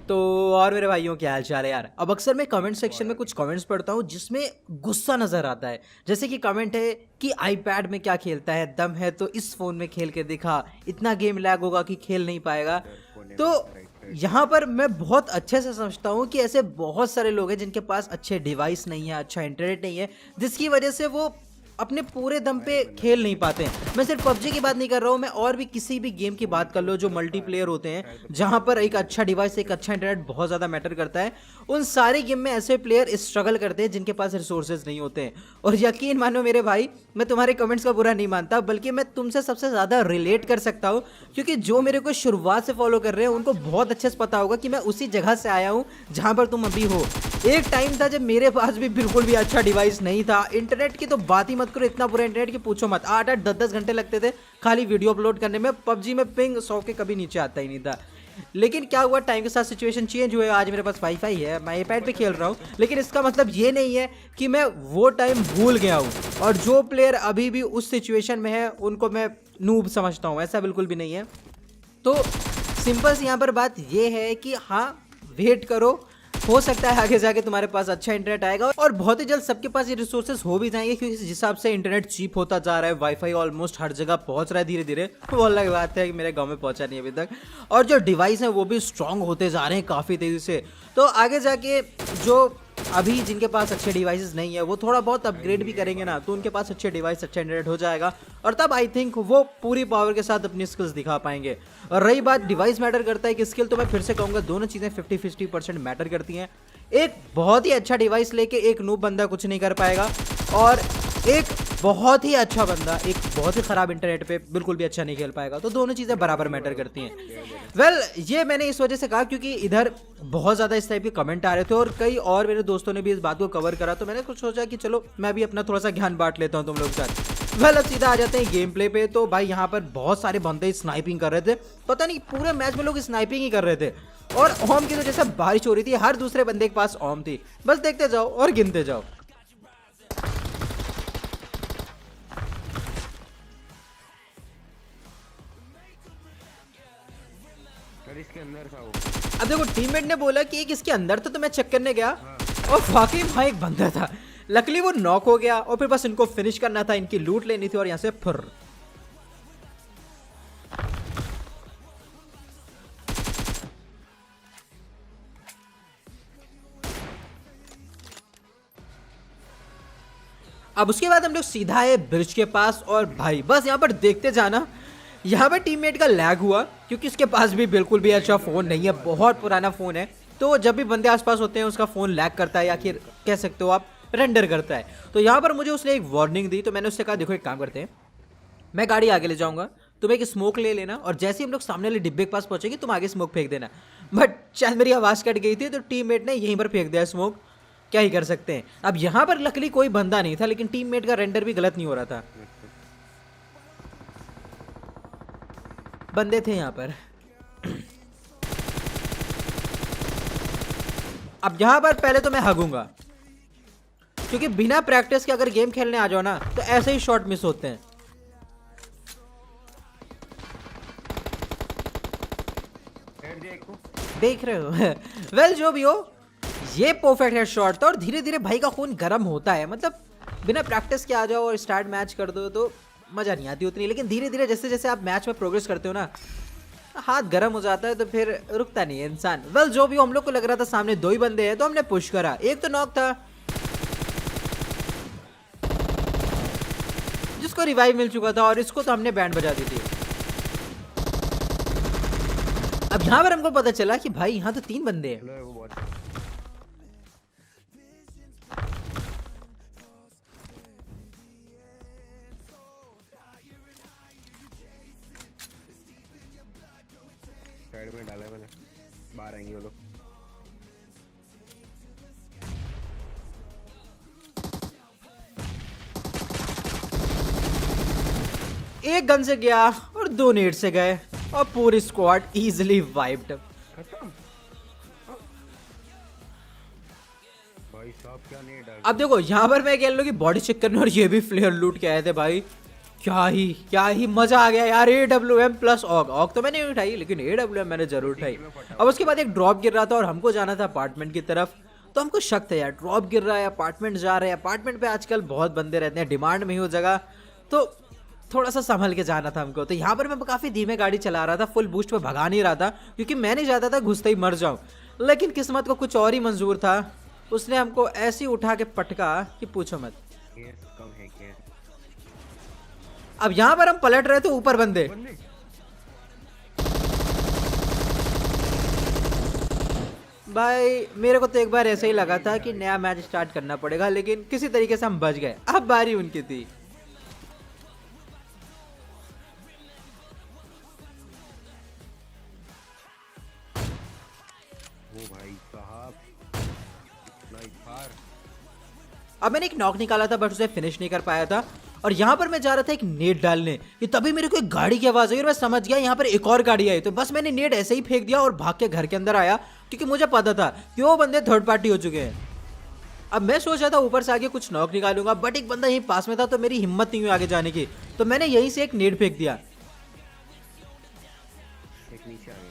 तो और मेरे भाइयों क्या हाल चाल है यार। अब अक्सर मैं कमेंट सेक्शन में कुछ कमेंट्स पढ़ता हूँ जिसमें गुस्सा नजर आता है। जैसे कि कमेंट है कि आईपैड में क्या खेलता है, दम है तो इस फोन में खेल के दिखा, इतना गेम लैग होगा कि खेल नहीं पाएगा। तो यहाँ पर मैं बहुत अच्छे से समझता हूँ कि ऐसे बहुत सारे लोग हैं जिनके पास अच्छे डिवाइस नहीं है, अच्छा इंटरनेट नहीं है, जिसकी वजह से वो अपने पूरे दम पे खेल नहीं पाते हैं। मैं सिर्फ पबजी की बात नहीं कर रहा हूँ, मैं और भी किसी भी गेम की बात कर लो जो मल्टीप्लेयर होते हैं, जहां पर एक अच्छा डिवाइस, एक अच्छा इंटरनेट बहुत ज़्यादा मैटर करता है। उन सारे गेम में ऐसे प्लेयर स्ट्रगल करते हैं जिनके पास रिसोर्सेज नहीं होते हैं। और यकीन मानो मेरे भाई, मैं तुम्हारे कमेंट्स का बुरा नहीं मानता, बल्कि मैं तुमसे सबसे ज़्यादा रिलेट कर सकता हूँ, क्योंकि जो मेरे को शुरुआत से फॉलो कर रहे हैं उनको बहुत अच्छे से पता होगा कि मैं उसी जगह से आया हूँ जहाँ पर तुम अभी हो। एक टाइम था जब मेरे पास भी बिल्कुल भी अच्छा डिवाइस नहीं था, इंटरनेट की तो बात ही मत करो, इतना बुरा इंटरनेट की पूछो मत। 8-8 10-10 घंटे लगते थे खाली वीडियो अपलोड करने में। पबजी में पिंग 100 के कभी नीचे आता ही नहीं था। लेकिन क्या हुआ, टाइम के साथ सिचुएशन चेंज हुए, आज मेरे पास वाईफाई है, मैं आईपैड पे खेल रहा हूँ। लेकिन इसका मतलब ये नहीं है कि मैं वो टाइम भूल गया हूँ, और जो प्लेयर अभी भी उस सिचुएशन में है उनको मैं नूब समझता हूँ, ऐसा बिल्कुल भी नहीं है। तो सिंपल सी यहाँ पर बात ये है कि हाँ, वेट करो, हो सकता है आगे जाके तुम्हारे पास अच्छा इंटरनेट आएगा, और बहुत ही जल्द सबके पास ये रिसोर्सेज हो भी जाएंगे, क्योंकि जिस हिसाब से इंटरनेट चीप होता जा रहा है, वाईफाई ऑलमोस्ट हर जगह पहुंच रहा है धीरे धीरे। वो अलग बात है कि मेरे गांव में पहुंचा नहीं अभी तक, और जो डिवाइस है वो भी स्ट्रांग होते जा रहे हैं काफ़ी तेज़ी से। तो आगे जाके जो अभी जिनके पास अच्छे डिवाइसेस नहीं है वो थोड़ा बहुत अपग्रेड भी करेंगे ना, तो उनके पास अच्छे डिवाइस, अच्छा इंटरनेट हो जाएगा, और तब आई थिंक वो पूरी पावर के साथ अपनी स्किल्स दिखा पाएंगे। और रही बात डिवाइस मैटर करता है कि स्किल, तो मैं फिर से कहूँगा दोनों चीज़ें 50-50% मैटर करती हैं। एक बहुत ही अच्छा डिवाइस लेके एक नूब बंदा कुछ नहीं कर पाएगा, और एक बहुत ही अच्छा बंदा एक बहुत ही ख़राब इंटरनेट पे बिल्कुल भी अच्छा नहीं खेल पाएगा। तो दोनों चीज़ें बराबर मैटर करती हैं। वेल, ये मैंने इस वजह से कहा क्योंकि इधर बहुत ज़्यादा इस टाइप के कमेंट आ रहे थे, और कई और मेरे दोस्तों ने भी इस बात को कवर करा, तो मैंने कुछ सोचा कि चलो मैं भी अपना थोड़ा सा ज्ञान बांट लेता हूँ तुम लोग के साथ। वेल, अब सीधा आ जाते हैं गेम प्ले पे। तो भाई यहाँ पर बहुत सारे बंदे स्नाइपिंग कर रहे थे, पता नहीं पूरे मैच में लोग स्नाइपिंग ही कर रहे थे, और ओम की तो जैसे बारिश हो रही थी, हर दूसरे बंदे के पास ओम थी। बस देखते जाओ और गिनते जाओ। इसके अंदर था वो। अब देखो, टीममेट ने बोला कि एक इसके अंदर था, तो मैं चेक करने गया, और वाकई वहां एक बंदा था। लकली वो नॉक हो गया, और फिर बस इनको फिनिश करना था, इनकी लूट लेनी थी, और यहां से फुर। अब उसके बाद हम लोग सीधा आए ब्रिज के पास, और भाई बस यहाँ पर देखते जाना। यहाँ पर टीममेट का लैग हुआ क्योंकि उसके पास भी बिल्कुल भी अच्छा फ़ोन नहीं है, बहुत पुराना फ़ोन है। तो जब भी बंदे आसपास होते हैं उसका फ़ोन लैग करता है, या फिर कह सकते हो आप रेंडर करता है। तो यहाँ पर मुझे उसने एक वार्निंग दी, तो मैंने उससे कहा देखो एक काम करते हैं, मैं गाड़ी आगे ले जाऊँगा, तुम एक स्मोक ले लेना, और जैसे ही हम लोग सामने वाले डिब्बे के पास पहुँचेंगे तुम आगे स्मोक फेंक देना। बट शायद मेरी आवाज़ कट गई थी, तो टीममेट ने यहीं पर फेंक दिया स्मोक। क्या ही कर सकते हैं। अब यहाँ पर लकली कोई बंदा नहीं था, लेकिन टीममेट का रेंडर भी गलत नहीं हो रहा था, बंदे थे यहाँ पर। अब यहाँ पर पहले तो मैं हगूंगा, क्योंकि बिना प्रैक्टिस के अगर गेम खेलने आ जाओ ना तो ऐसे ही शॉट मिस होते हैं। देख रहे हो। वेल, जो भी हो, ये परफेक्ट हेड शॉट था, और धीरे धीरे भाई का खून गर्म होता है। मतलब बिना प्रैक्टिस के आ जाओ और स्टार्ट मैच कर दो तो मज़ा नहीं आती उतनी, लेकिन धीरे धीरे जैसे जैसे आप मैच में प्रोग्रेस करते हो ना, हाथ गर्म हो जाता है, तो फिर रुकता नहीं है इंसान। वेल, जो भी हो, हम लोग को लग रहा था सामने दो ही बंदे हैं, तो हमने पुश करा। एक तो नॉक था जिसको रिवाइव मिल चुका था, और इसको तो हमने बैंड बजा दी थी। अब यहाँ पर हमको पता चला कि भाई यहाँ तो 3 बंदे हैं। साइड में डाला है मैंने, बाहर आएंगे वो लोग। एक गन से गया और 2 नेट से गए, और पूरी स्क्वाड इजीली वाइप्ड। खत्म। भाई साहब क्या नहीं डाल। अब देखो यहाँ पर मैं कह लो कि बॉडी चेक करने, और ये भी फ्लेयर लूट के आए थे भाई। क्या ही मजा आ गया यार। AWM plus org. ऑग तो मैंने नहीं उठाई लेकिन AWM मैंने जरूर उठाई। अब उसके बाद एक ड्रॉप गिर रहा था और हमको जाना था अपार्टमेंट की तरफ। तो हमको शक था यार, ड्रॉप गिर रहा है, अपार्टमेंट जा रहे हैं, अपार्टमेंट पे आजकल बहुत बंदे रहते हैं, डिमांड में ही हो जगह, तो थोड़ा सा संभल के जाना था हमको। तो यहाँ पर मैं काफी धीमे गाड़ी चला रहा था, फुल बूस्ट पे भगा नहीं रहा था क्योंकि मैं नहीं चाहता था घुसते ही मर जाऊं। लेकिन किस्मत को कुछ और ही मंजूर था, उसने हमको ऐसे ही उठा के पटका कि पूछो मत। केस कम है केस। अब यहाँ पर हम पलट रहे थे, ऊपर बंदे। बंदे भाई मेरे को तो एक बार ऐसे ही लगा था कि नया मैच स्टार्ट करना पड़ेगा, लेकिन किसी तरीके से हम बच गए। अब बारी उनकी थी। वो भाई साहब नाइस फायर। अब मैंने एक नॉक निकाला था बट उसे फिनिश नहीं कर पाया था। और यहाँ पर मैं जा रहा था एक नेट डालने कि तभी मेरे को एक गाड़ी की आवाज आई और मैं समझ गया यहाँ पर एक और गाड़ी आई। तो बस मैंने नेट ऐसे ही फेंक दिया और भाग के घर के अंदर आया क्योंकि मुझे पता था कि वो बंदे थर्ड पार्टी हो चुके हैं। अब मैं सोच रहा था ऊपर से आगे कुछ नॉक निकालूंगा बट एक बंदा यहीं पास में था तो मेरी हिम्मत नहीं हुई आगे जाने की। तो मैंने यहीं से एक नेट फेंक दिया। एक नीचे आ गया।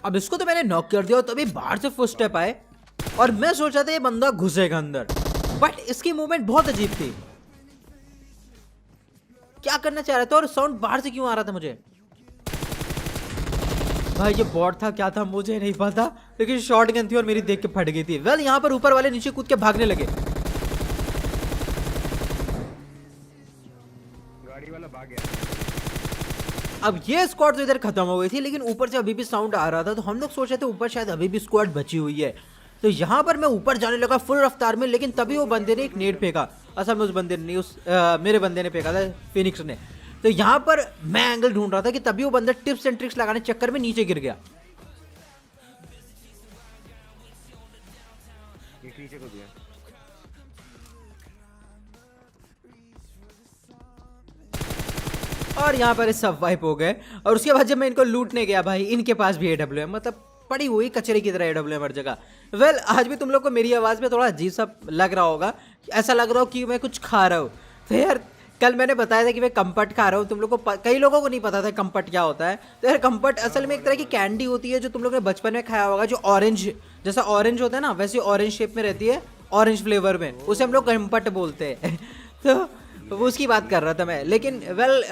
अब इसको तो मैंने नॉक कर दिया और तभी बाहर से फुट स्टेप आए और मैं सोचा था ये बंदा घुसेगा अंदर, बट इसकी मूवमेंट बहुत अजीब थी। क्या करना चाह रहा था और साउंड बाहर से क्यों आ रहा था मुझे? भाई ये बॉट था क्या था मुझे नहीं पता, लेकिन शॉट गन थी और मेरी देख के फट गई थी। वेल यहाँ पर ऊपर वाले नीचे कूद के भागने लगे। गाड़ी वाला भाग गया। अब ये स्क्वाड तो इधर खत्म हो गई थी, लेकिन ऊपर से अभी भी साउंड आ रहा था। तो हम लोग सोच रहे थे ऊपर शायद अभी भी स्क्वाड बची हुई है। तो यहाँ पर मैं ऊपर जाने लगा फुल रफ्तार में, लेकिन तभी वो बंदे ने एक नेट फेंका। असल में उस बंदे ने नहीं, मेरे बंदे ने फेंका था, फिनिक्स ने। तो यहाँ पर मैं एंगल ढूंढ रहा था कि तभी वो बंदा टिप्स एंड ट्रिक्स लगाने चक्कर में नीचे गिर गया। एक नीचे को दिया। और यहाँ पर सब वाइप हो गए। और उसके बाद जब मैं इनको लूटने गया भाई, इनके पास भी AWM, मतलब पड़ी हुई कचरे की तरह AWM हर जगह। वेल आज भी तुम लोग को मेरी आवाज़ में थोड़ा अजीब सा लग रहा होगा, ऐसा लग रहा हो कि मैं कुछ खा रहा हूँ। तो यार कल मैंने बताया था कि मैं कंपट खा रहा हूँ, तुम लोग को कई लोगों को नहीं पता था कंपट क्या होता है। तो यार कंपट असल में एक तरह की कैंडी होती है जो तुम लोग ने बचपन में खाया होगा, जो ऑरेंज जैसा ऑरेंज होता है ना, वैसे ऑरेंज शेप में रहती है, ऑरेंज फ्लेवर में, उसे हम लोग कंपट बोलते हैं। तो वो उसकी बात कर रहा था मैं। लेकिन वेल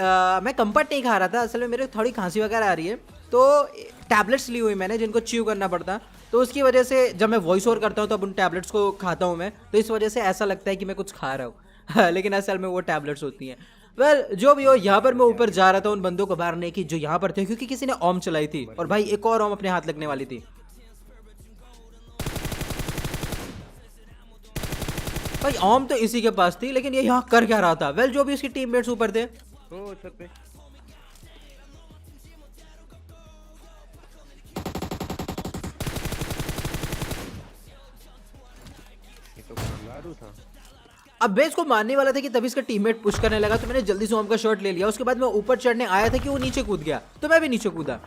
मैं कंपट नहीं खा रहा था, असल में मेरे थोड़ी खांसी वगैरह आ रही है, तो टैबलेट्स ली हुई मैंने जिनको च्यू करना पड़ता। तो उसकी वजह से जब मैं वॉइस ओवर करता हूँ तो अब उन टैबलेट्स को खाता हूँ मैं, तो इस वजह से ऐसा लगता है कि मैं कुछ खा रहा हूँ। लेकिन असल में वो टैबलेट्स होती हैं। वेल जो भी हो, यहाँ पर मैं ऊपर जा रहा था उन बंदों को मारने की जो यहाँ पर थे, क्योंकि किसी ने ओम चलाई थी और भाई एक और ओम अपने हाथ लगने वाली थी। भाई ओम तो इसी के पास थी, लेकिन ये यहाँ कर क्या रहा था? वेल जो भी इसके टीममेट्स ऊपर थे। ओ छत पे। ये तो कांगारू था। अब मैं इसको मारने वाला था कि तभी इसका टीममेट पुश करने लगा, तो मैंने जल्दी से ओम का शॉट ले लिया। उसके बाद मैं ऊपर चढ़ने आया था कि वो नीचे कूद गया, तो मैं भी नीचे कूदा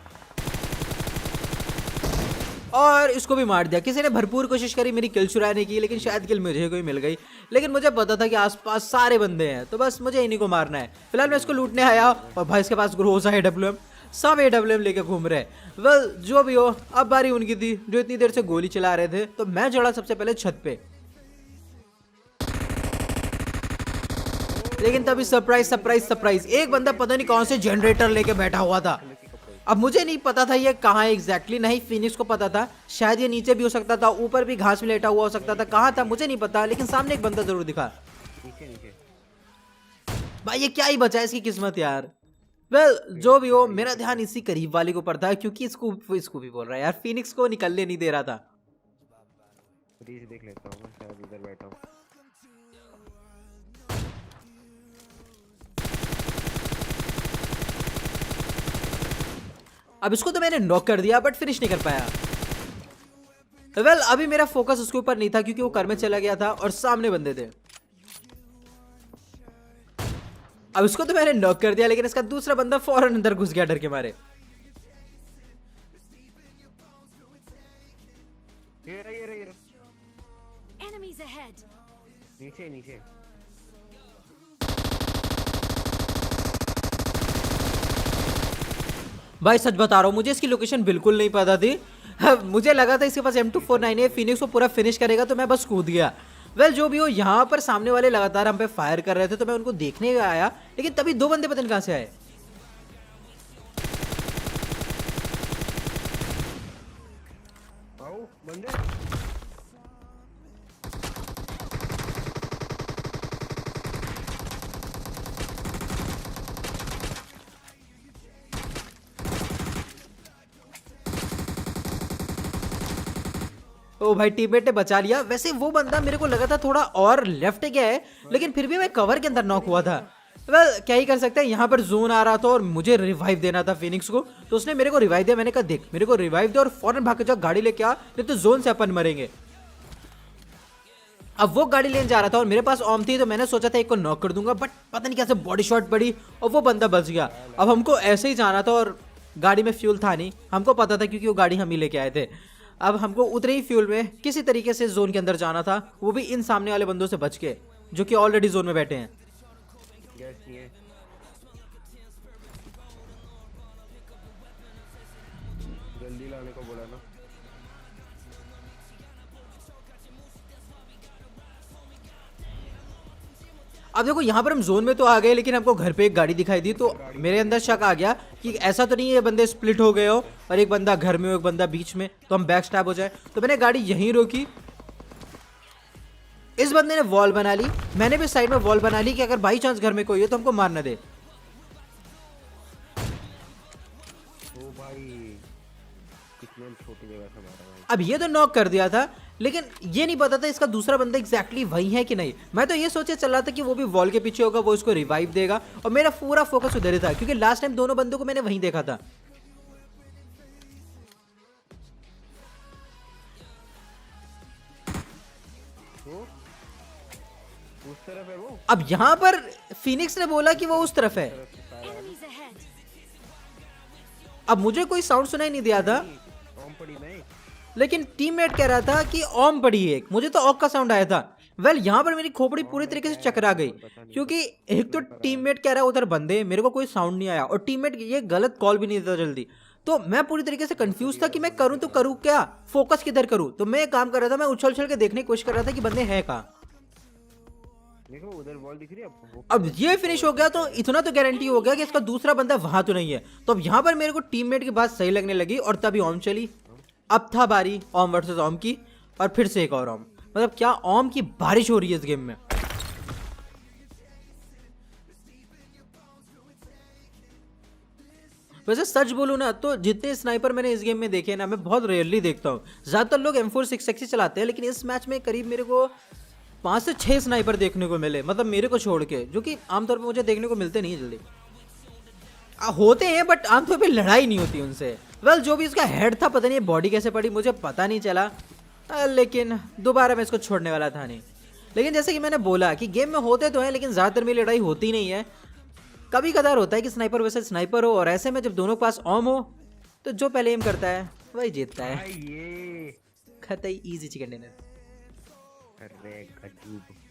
और इसको भी मार दिया। किसी ने भरपूर कोशिश करी मेरी किल चुराने की, लेकिन शायद किल मुझे कोई मिल गई। लेकिन मुझे पता था कि आसपास सारे बंदे हैं, तो बस मुझे इन्हीं को मारना है। फिलहाल मैं इसको लूटने आया और भाई इसके पास ग्रोजा AWM, सब AWM लेके घूम रहे हैं। वेल जो भी हो, अब बारी उनकी थी जो इतनी देर से गोली चला रहे थे। तो मैं चढ़ा सबसे पहले छत पे, लेकिन तभी सरप्राइज सरप्राइज सरप्राइज, एक बंदा पता नहीं कौन से जनरेटर लेके बैठा हुआ था। अब मुझे नहीं पता था ये कहाँ है एग्जैक्टली, नहीं फिनिक्स को पता था, शायद ये नीचे भी हो सकता था, ऊपर भी घास में लेटा हुआ हो सकता था, कहाँ था मुझे नहीं पता, लेकिन सामने एक बंदा जरूर दिखा। नीचे नीचे। भाई ये क्या ही बचा है इसकी किस्मत यार। वेल जो भी हो, मेरा ध्यान इसी करीब वाले को पड़ता है, क्योंकि इसको भी बोल रहा है यार, फिनिक्स को निकलने नहीं दे रहा था। रीच देख लेता हूँ मैं, शायद इधर बैठा हूँ। अब इसको तो मैंने नॉक कर दिया बट फिनिश नहीं कर पाया। वेल अभी मेरा फोकस उसके ऊपर नहीं था क्योंकि वो कर में चला गया था और सामने बंदे थे। अब उसको तो मैंने नॉक कर दिया, लेकिन इसका दूसरा बंदा फौरन अंदर घुस गया डर के मारे। ये रहा, ये रहा, ये रहा। Enemies ahead. नीचे नीचे। भाई सच बता रहा हूँ, मुझे इसकी लोकेशन बिल्कुल नहीं पता थी। हाँ, मुझे लगा था इसके पास M249 है, फिनिक्स को पूरा फिनिश करेगा, तो मैं बस कूद गया। वेल जो भी हो, यहाँ पर सामने वाले लगातार हम पे फायर कर रहे थे, तो मैं उनको देखने आया, लेकिन तभी दो बंदे पता नहीं कहाँ से आए। आओ बंदे। ओ भाई टीममेट ने बचा लिया। वैसे वो बंदा मेरे को लगा था थोड़ा और लेफ्ट गया है, लेकिन फिर भी मैं कवर के अंदर नॉक हुआ था। वेल क्या ही कर सकते हैं, यहाँ पर जोन आ रहा था और मुझे रिवाइव देना था फिनिक्स को, तो उसने मेरे को रिवाइव दिया। मैंने कहा देख मेरे को रिवाइव दे और फौरन भाग के जाओ, गाड़ी लेके आ, नहीं तो जोन से अपन मरेंगे। अब वो गाड़ी लेने जा रहा था और मेरे पास ऑम थी, तो मैंने सोचा था एक को नॉक कर दूंगा, बट पता नहीं कैसे बॉडी शॉट पड़ी और वो बंदा बच गया। अब हमको ऐसे ही जाना था और गाड़ी में फ्यूल था नहीं, हमको पता था क्योंकि वो गाड़ी हम ही लेके आए थे। अब हमको उतरे ही फ्यूल में किसी तरीके से जोन के अंदर जाना था, वो भी इन सामने वाले बंदों से बच के, जो कि ऑलरेडी जोन में बैठे हैं। गैस नहीं है। जल्दी लाने को बोला ना। अब देखो यहाँ पर हम जोन में तो आ गए, लेकिन हमको घर पे एक गाड़ी दिखाई दी, तो मेरे अंदर शक आ गया कि ऐसा तो नहीं है ये बंदे स्प्लिट हो गए हो और एक बंदा घर में हो एक बंदा बीच में, तो हम बैक स्टैब हो जाए। तो मैंने गाड़ी यहीं रोकी, इस बंदे ने वॉल बना ली, मैंने भी साइड में वॉल बना ली कि अगर बाई चांस घर में कोई है तो हमको मार ना दे। ओ भाई कितने छोटी जगह से मारा भाई। अब ये तो नॉक कर दिया था, लेकिन ये नहीं पता था इसका दूसरा बंदा एग्जैक्टली वही है कि नहीं। मैं तो ये सोचे चल रहा था कि वो भी वॉल के पीछे होगा, वो इसको रिवाइव देगा, और मेरा पूरा फोकस उधर ही था, क्योंकि लास्ट टाइम दोनों बंदों को मैंने वहीं देखा था। तो उस तरफ है वो। अब यहां पर फिनिक्स ने बोला कि वो उस तरफ है। Enemies ahead. अब मुझे कोई साउंड सुनाई नहीं दिया था, ऑम पड़ी नहीं। लेकिन टीममेट कह रहा था कि ऑम पड़ी है, मुझे तो ऑक का साउंड आया था। वेल यहाँ पर मेरी खोपड़ी पूरी तरीके से चकरा गई, क्योंकि एक तो टीममेट कह रहा है उधर बंदे, मेरे को कोई साउंड नहीं आया, और टीममेट ये गलत कॉल भी नहीं देता जल्दी। तो मैं पूरी तरीके से कंफ्यूज था कि मैं करूं तो करूं क्या, फोकस किधर करूं। तो मैं एक काम कर रहा था, मैं उछल उछल के देखने की कोशिश कर रहा था कि बंदे हैं कहाँ। देखो उधर बॉल दिख रही है आपको। अब ये फिनिश हो गया तो इतना तो गारंटी हो गया कि इसका दूसरा बंदा वहां तो नहीं है। तो अब यहाँ पर मेरे को टीममेट की बात सही लगने लगी और तभी ओम चली। अब था बारी ओम वर्सेस ओम की, और फिर से एक और ओम। मतलब क्या ओम की बारिश हो रही है इस गेम में। वैसे सच बोलूं ना तो जितने स्नाइपर मैंने इस गेम में देखे ना, मैं बहुत रेयरली देखता हूँ। ज्यादातर लोग M416 चलाते हैं, लेकिन इस मैच में करीब मेरे को 5 से 6 स्नाइपर देखने को मिले, मतलब मेरे को छोड़ के, जो कि आमतौर पे मुझे देखने को मिलते नहीं है जल्दी। होते हैं बट आमतौर पे लड़ाई नहीं होती उनसे। वेल जो भी इसका हेड था, पता नहीं बॉडी कैसे पड़ी मुझे पता नहीं चला, लेकिन दोबारा मैं इसको छोड़ने वाला था नहीं। लेकिन जैसे कि मैंने बोला कि गेम में होते तो हैं, लेकिन ज़्यादातर में लड़ाई होती नहीं है। कभी कदार होता है कि स्नाइपर वैसे स्नाइपर हो, और ऐसे में जब दोनों के पास ओम हो तो जो पहले एम करता है वही जीतता है। भाई ये खतई इजी चिकन डिनर। अरे गजब।